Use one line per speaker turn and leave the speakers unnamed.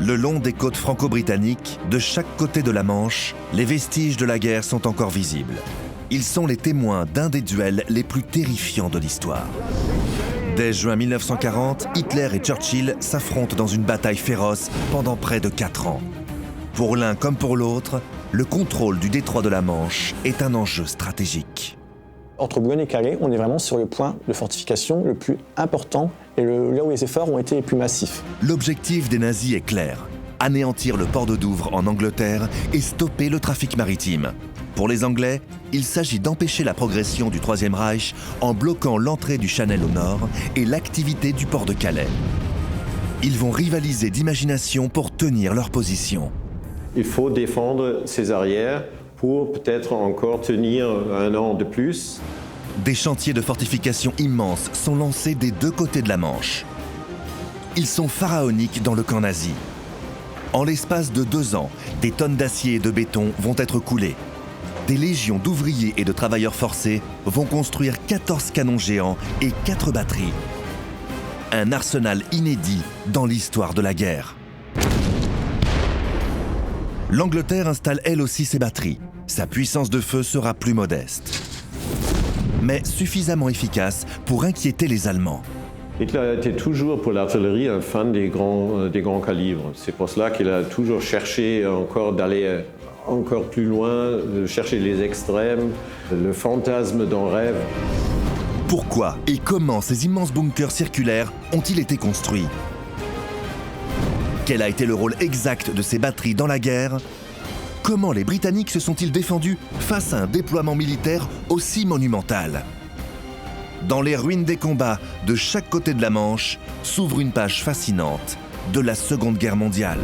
Le long des côtes franco-britanniques, de chaque côté de la Manche, les vestiges de la guerre sont encore visibles. Ils sont les témoins d'un des duels les plus terrifiants de l'histoire. Dès juin 1940, Hitler et Churchill s'affrontent dans une bataille féroce pendant près de 4 ans. Pour l'un comme pour l'autre, le contrôle du détroit de la Manche est un enjeu stratégique.
Entre Boulogne et Calais, on est vraiment sur le point de fortification le plus important et là où les efforts ont été les plus massifs.
L'objectif des nazis est clair, anéantir le port de Douvres en Angleterre et stopper le trafic maritime. Pour les Anglais, il s'agit d'empêcher la progression du Troisième Reich en bloquant l'entrée du Channel au nord et l'activité du port de Calais. Ils vont rivaliser d'imagination pour tenir leur position.
Il faut défendre ses arrières pour peut-être encore tenir un an de plus.
Des chantiers de fortification immenses sont lancés des deux côtés de la Manche. Ils sont pharaoniques dans le camp nazi. En l'espace de 2 ans, des tonnes d'acier et de béton vont être coulées. Des légions d'ouvriers et de travailleurs forcés vont construire 14 canons géants et 4 batteries. Un arsenal inédit dans l'histoire de la guerre. L'Angleterre installe elle aussi ses batteries. Sa puissance de feu sera plus modeste, mais suffisamment efficace pour inquiéter les Allemands.
Hitler était toujours pour l'artillerie un fan des grands calibres. C'est pour cela qu'il a toujours cherché encore d'aller encore plus loin, de chercher les extrêmes, le fantasme d'un rêve.
Pourquoi et comment ces immenses bunkers circulaires ont-ils été construits ? Quel a été le rôle exact de ces batteries dans la guerre ? Comment les Britanniques se sont-ils défendus face à un déploiement militaire aussi monumental ? Dans les ruines des combats de chaque côté de la Manche s'ouvre une page fascinante de la Seconde Guerre mondiale.